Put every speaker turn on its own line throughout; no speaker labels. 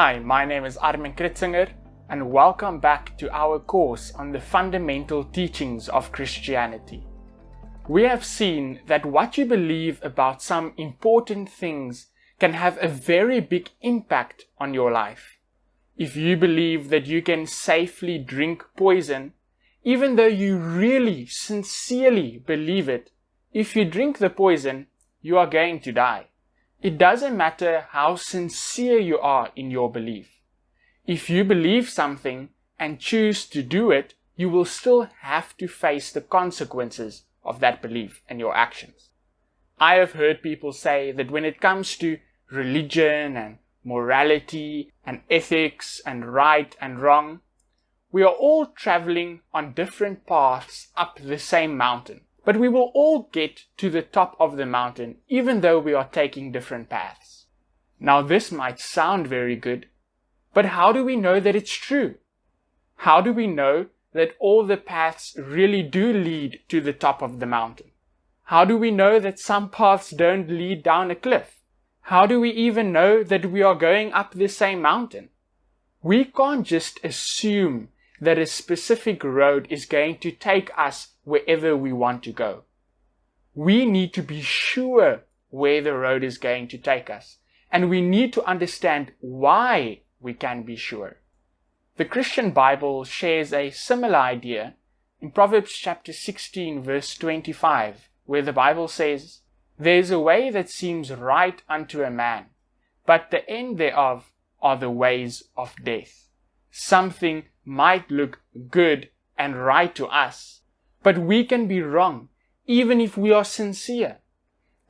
Hi, my name is Armin Kritzinger, and welcome back to our course on the fundamental teachings of Christianity. We have seen that what you believe about some important things can have a very big impact on your life. If you believe that you can safely drink poison, even though you really sincerely believe it, if you drink the poison, you are going to die. It doesn't matter how sincere you are in your belief. If you believe something and choose to do it, you will still have to face the consequences of that belief and your actions. I have heard people say that when it comes to religion and morality and ethics and right and wrong, we are all traveling on different paths up the same mountain. But we will all get to the top of the mountain, even though we are taking different paths. Now this might sound very good, but how do we know that it's true? How do we know that all the paths really do lead to the top of the mountain? How do we know that some paths don't lead down a cliff? How do we even know that we are going up the same mountain? We can't just assume that a specific road is going to take us wherever we want to go. We need to be sure where the road is going to take us, and we need to understand why we can be sure. The Christian Bible shares a similar idea in Proverbs chapter 16 verse 25, where the Bible says, "There is a way that seems right unto a man, but the end thereof are the ways of death." Something might look good and right to us, but we can be wrong even if we are sincere,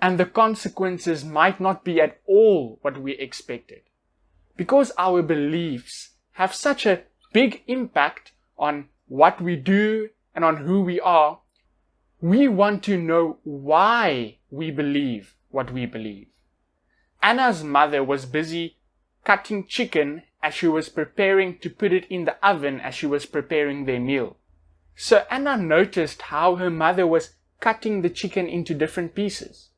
and the consequences might not be at all what we expected. Because our beliefs have such a big impact on what we do and on who we are, we want to know why we believe what we believe. Anna's mother was busy cutting chicken as she was preparing to put it in the oven as she was preparing their meal. So Anna noticed how her mother was cutting the chicken into different pieces.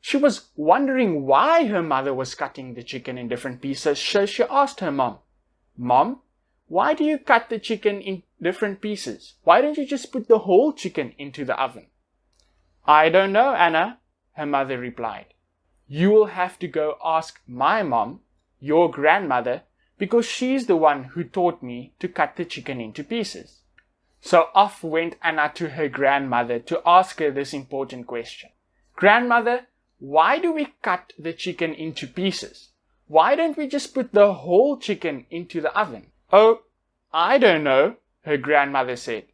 She was wondering why her mother was cutting the chicken in different pieces, so she asked her mom, "Mom, why do you cut the chicken in different pieces? Why don't you just put the whole chicken into the oven?" "I don't know, Anna," her mother replied. "You will have to go ask my mom, your grandmother, because she's the one who taught me to cut the chicken into pieces." So off went Anna to her grandmother to ask her this important question. "Grandmother, why do we cut the chicken into pieces? Why don't we just put the whole chicken into the oven?" "Oh, I don't know," her grandmother said.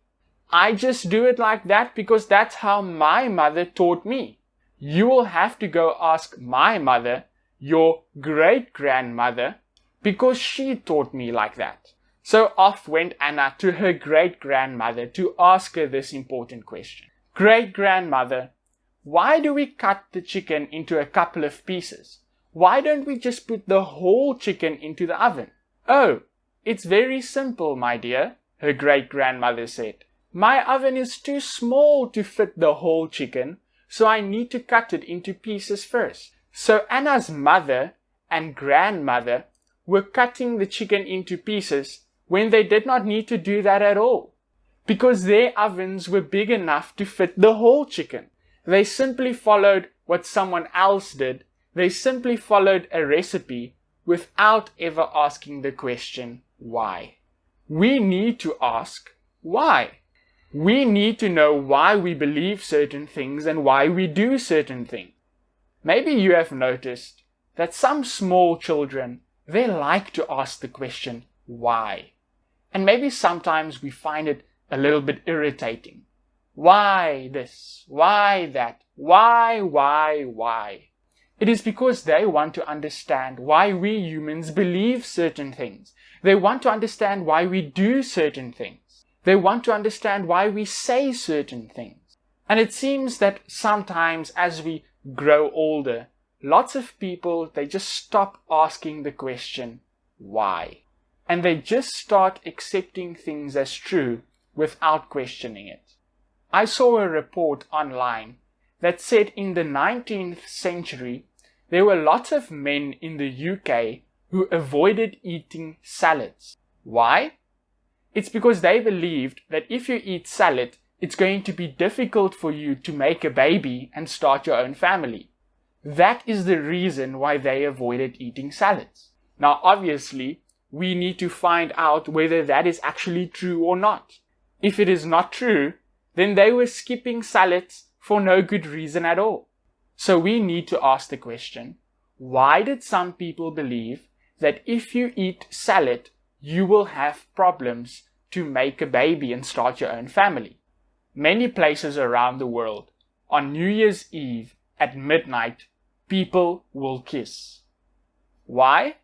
"I just do it like that because that's how my mother taught me. You will have to go ask my mother, your great-grandmother, because she taught me like that." So off went Anna to her great-grandmother to ask her this important question. "Great-grandmother, why do we cut the chicken into a couple of pieces? Why don't we just put the whole chicken into the oven?" "Oh, it's very simple, my dear," her great-grandmother said. "My oven is too small to fit the whole chicken, so I need to cut it into pieces first." So Anna's mother and grandmother were cutting the chicken into pieces when they did not need to do that at all, because their ovens were big enough to fit the whole chicken. They simply followed what someone else did. They simply followed a recipe without ever asking the question, why? We need to ask why. We need to know why we believe certain things and why we do certain things. Maybe you have noticed that some small children, they like to ask the question, why? And maybe sometimes we find it a little bit irritating. Why this? Why that? Why? It is because they want to understand why we humans believe certain things. They want to understand why we do certain things. They want to understand why we say certain things. And it seems that sometimes as we grow older, lots of people, they just stop asking the question, why? And they just start accepting things as true without questioning it. I saw a report online that said in the 19th century, there were lots of men in the UK who avoided eating salads. Why? It's because they believed that if you eat salad, it's going to be difficult for you to make a baby and start your own family. That is the reason why they avoided eating salads. Now, obviously, we need to find out whether that is actually true or not. If it is not true, then they were skipping salads for no good reason at all. So we need to ask the question, why did some people believe that if you eat salad, you will have problems to make a baby and start your own family? Many places around the world, on New Year's Eve at midnight, people will kiss. Why?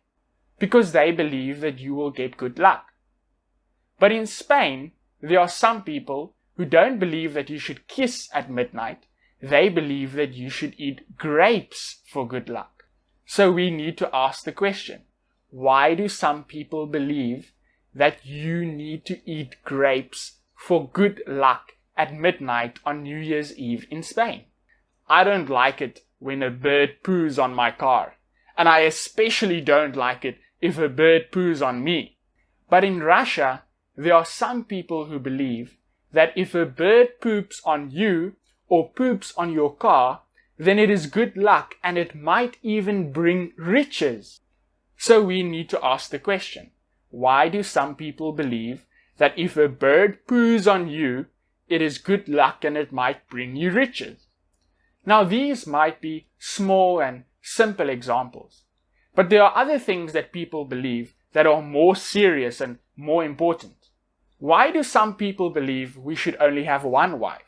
Because they believe that you will get good luck. But in Spain, there are some people who don't believe that you should kiss at midnight. They believe that you should eat grapes for good luck. So we need to ask the question, why do some people believe that you need to eat grapes for good luck at midnight on New Year's Eve in Spain? I don't like it when a bird poos on my car, and I especially don't like it if a bird poos on me. But in Russia, there are some people who believe that if a bird poops on you or poops on your car, then it is good luck and it might even bring riches. So we need to ask the question, why do some people believe that if a bird poos on you, it is good luck and it might bring you riches? Now these might be small and simple examples, but there are other things that people believe that are more serious and more important. Why do some people believe we should only have one wife?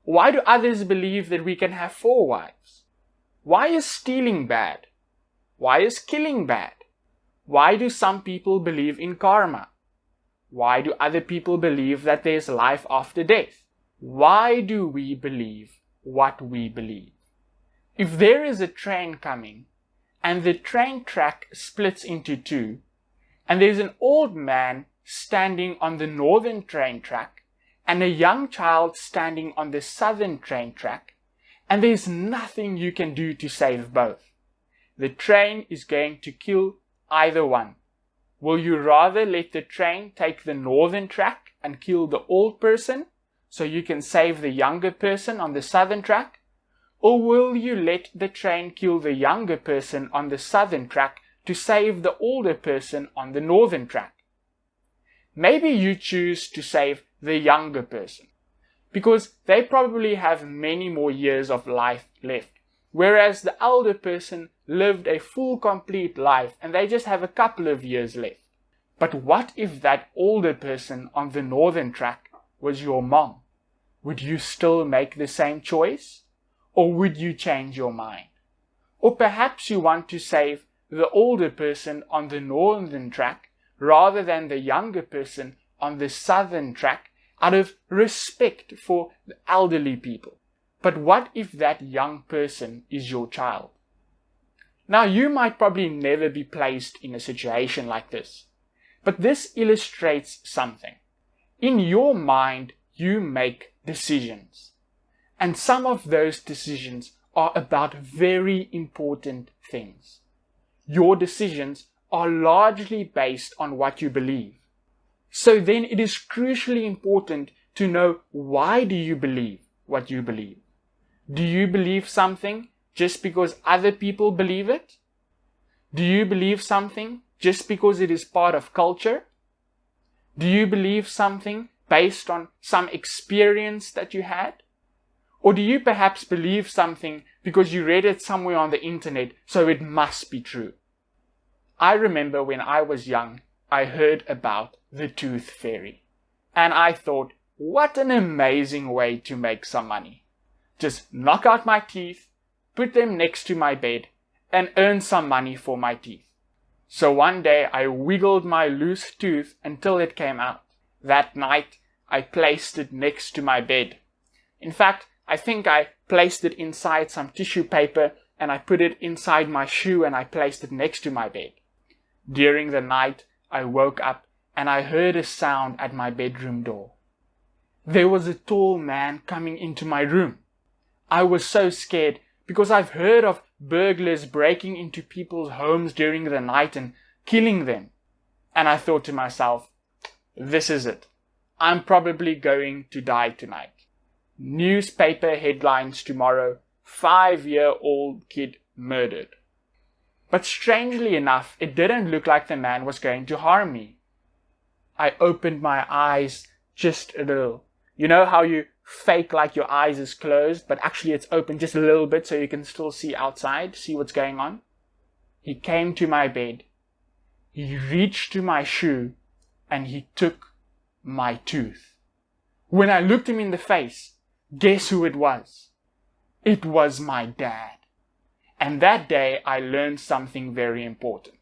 Why do others believe that we can have 4 wives? Why is stealing bad? Why is killing bad? Why do some people believe in karma? Why do other people believe that there's life after death? Why do we believe what we believe? If there is a train coming and the train track splits into 2 and there's an old man standing on the northern train track and a young child standing on the southern train track, and there's nothing you can do to save both, the train is going to kill either one. Will you rather let the train take the northern track and kill the old person so you can save the younger person on the southern track? Or will you let the train kill the younger person on the southern track to save the older person on the northern track? Maybe you choose to save the younger person because they probably have many more years of life left, whereas the elder person lived a full, complete life and they just have a couple of years left. But what if that older person on the northern track was your mom? Would you still make the same choice? Or would you change your mind? Or perhaps you want to save the older person on the northern track rather than the younger person on the southern track out of respect for the elderly people. But what if that young person is your child? Now you might probably never be placed in a situation like this, but this illustrates something. In your mind, you make decisions, and some of those decisions are about very important things. Your decisions are largely based on what you believe. So then it is crucially important to know, why do you believe what you believe? Do you believe something just because other people believe it? Do you believe something just because it is part of culture? Do you believe something based on some experience that you had? Or do you perhaps believe something because you read it somewhere on the internet, so it must be true? I remember when I was young, I heard about the tooth fairy. And I thought, what an amazing way to make some money. Just knock out my teeth, put them next to my bed, and earn some money for my teeth. So one day I wiggled my loose tooth until it came out. That night I placed it next to my bed. In fact, I think I placed it inside some tissue paper and I put it inside my shoe and I placed it next to my bed. During the night, I woke up and I heard a sound at my bedroom door. There was a tall man coming into my room. I was so scared because I've heard of burglars breaking into people's homes during the night and killing them. And I thought to myself, this is it. I'm probably going to die tonight. Newspaper headlines tomorrow, 5-year-old kid murdered. But strangely enough, it didn't look like the man was going to harm me. I opened my eyes just a little. You know how you fake like your eyes is closed, but actually it's open just a little bit so you can still see outside, see what's going on? He came to my bed. He reached to my shoe and he took my tooth. When I looked him in the face, guess who it was? It was my dad. And that day I learned something very important.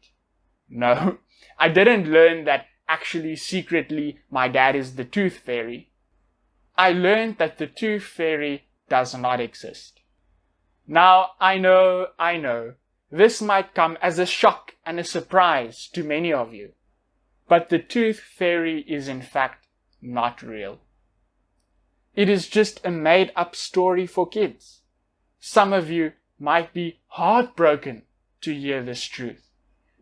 No, I didn't learn that actually secretly my dad is the tooth fairy. I learned that the tooth fairy does not exist. Now, I know, this might come as a shock and a surprise to many of you. But the tooth fairy is in fact not real. It is just a made-up story for kids. Some of you might be heartbroken to hear this truth.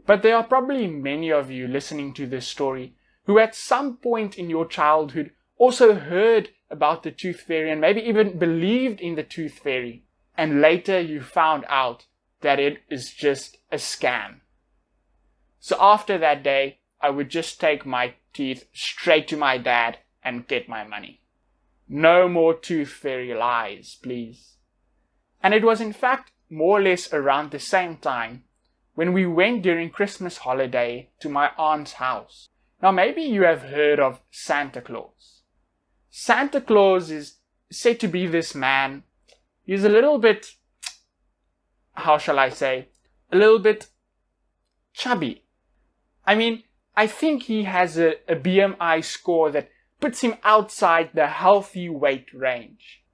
But there are probably many of you listening to this story who at some point in your childhood also heard about the tooth fairy and maybe even believed in the tooth fairy. And later you found out that it is just a scam. So after that day, I would just take my teeth straight to my dad and get my money. No more tooth fairy lies, please. And it was in fact more or less around the same time when we went during Christmas holiday to my aunt's house. Now maybe you have heard of Santa Claus. Santa Claus is said to be this man. He's a little bit, how shall I say, a little bit chubby. I mean, I think he has a BMI score that puts him outside the healthy weight range.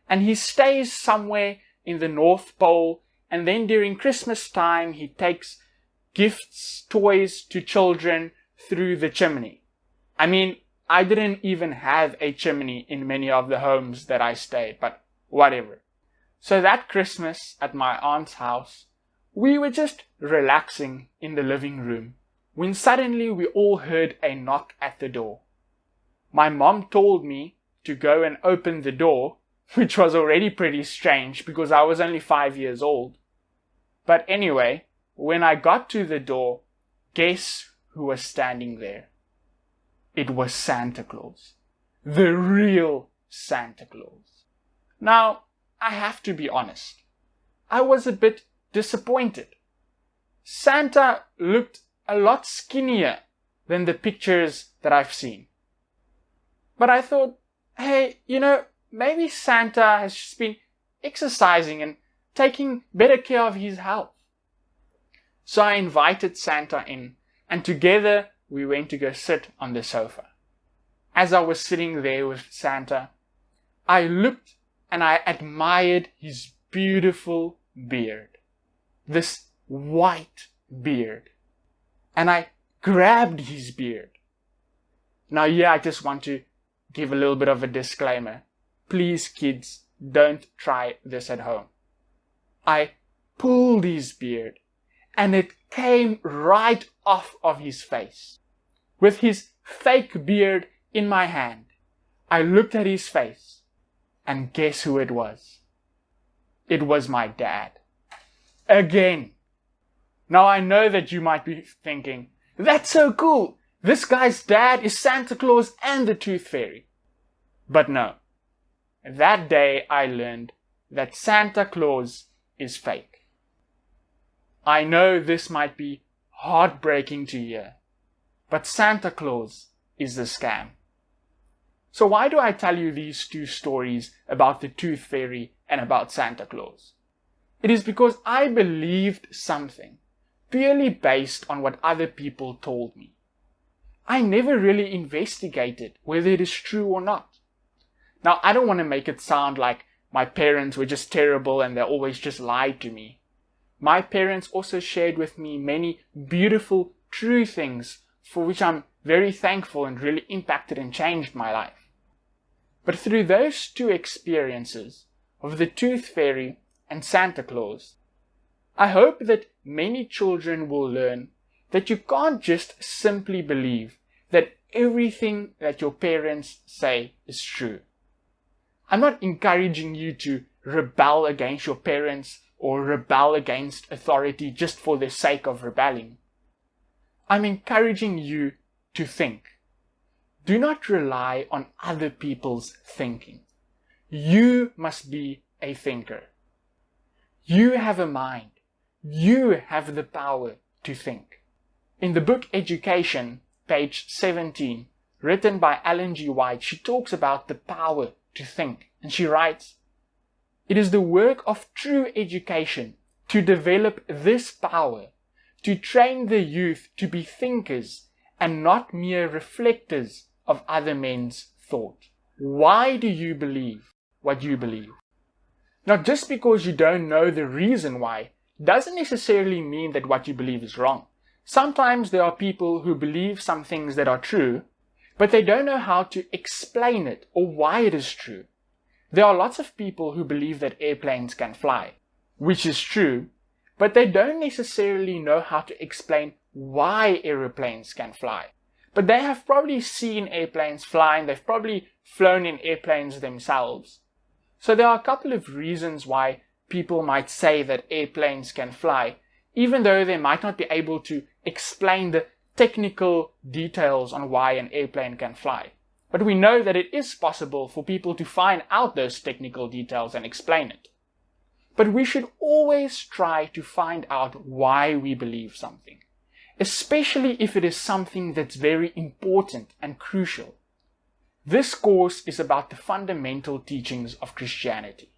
And he stays somewhere in the North Pole, and then during Christmas time he takes gifts, toys to children through the chimney. I mean, I didn't even have a chimney in many of the homes that I stayed, but whatever. So that Christmas at my aunt's house, we were just relaxing in the living room when suddenly we all heard a knock at the door. My mom told me to go and open the door, which was already pretty strange because I was only 5 years old. But anyway, when I got to the door, guess who was standing there? It was Santa Claus. The real Santa Claus. Now, I have to be honest. I was a bit disappointed. Santa looked a lot skinnier than the pictures that I've seen. But I thought, hey, maybe Santa has just been exercising and taking better care of his health. So I invited Santa in, and together we went to go sit on the sofa. As I was sitting there with Santa, I looked and I admired his beautiful beard. This white beard. And I grabbed his beard. Now here I just want to give a little bit of a disclaimer. Please, kids, don't try this at home. I pulled his beard and it came right off of his face. With his fake beard in my hand, I looked at his face and guess who it was? It was my dad. Again. Now I know that you might be thinking, that's so cool. This guy's dad is Santa Claus and the Tooth Fairy. But no. That day I learned that Santa Claus is fake. I know this might be heartbreaking to hear, but Santa Claus is a scam. So why do I tell you these two stories about the Tooth Fairy and about Santa Claus? It is because I believed something, purely based on what other people told me. I never really investigated whether it is true or not. Now, I don't want to make it sound like my parents were just terrible and they always just lied to me. My parents also shared with me many beautiful, true things for which I'm very thankful and really impacted and changed my life. But through those two experiences of the Tooth Fairy and Santa Claus. I hope that many children will learn that you can't just simply believe that everything that your parents say is true. I'm not encouraging you to rebel against your parents or rebel against authority just for the sake of rebelling. I'm encouraging you to think. Do not rely on other people's thinking. You must be a thinker. You have a mind. You have the power to think. In the book Education, page 17, written by Ellen G. White, she talks about the power to think. And she writes, "It is the work of true education to develop this power, to train the youth to be thinkers and not mere reflectors of other men's thought." Why do you believe what you believe? Now, just because you don't know the reason why doesn't necessarily mean that what you believe is wrong. Sometimes there are people who believe some things that are true, but they don't know how to explain it or why it is true. There are lots of people who believe that airplanes can fly, which is true, but they don't necessarily know how to explain why airplanes can fly. But they have probably seen airplanes fly and they've probably flown in airplanes themselves. So there are a couple of reasons why people might say that airplanes can fly, even though they might not be able to explain the technical details on why an airplane can fly. But we know that it is possible for people to find out those technical details and explain it. But we should always try to find out why we believe something, especially if it is something that's very important and crucial. This course is about the fundamental teachings of Christianity.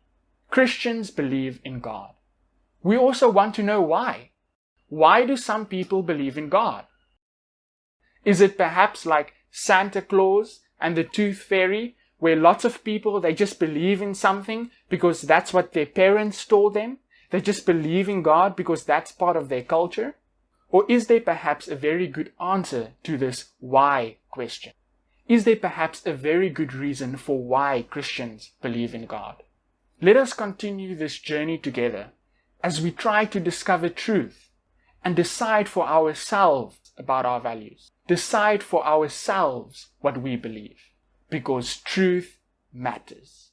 Christians believe in God. We also want to know why. Why do some people believe in God? Is it perhaps like Santa Claus and the Tooth Fairy, where lots of people, they just believe in something because that's what their parents told them? They just believe in God because that's part of their culture? Or is there perhaps a very good answer to this why question? Is there perhaps a very good reason for why Christians believe in God? Let us continue this journey together as we try to discover truth and decide for ourselves about our values. Decide for ourselves what we believe, because truth matters.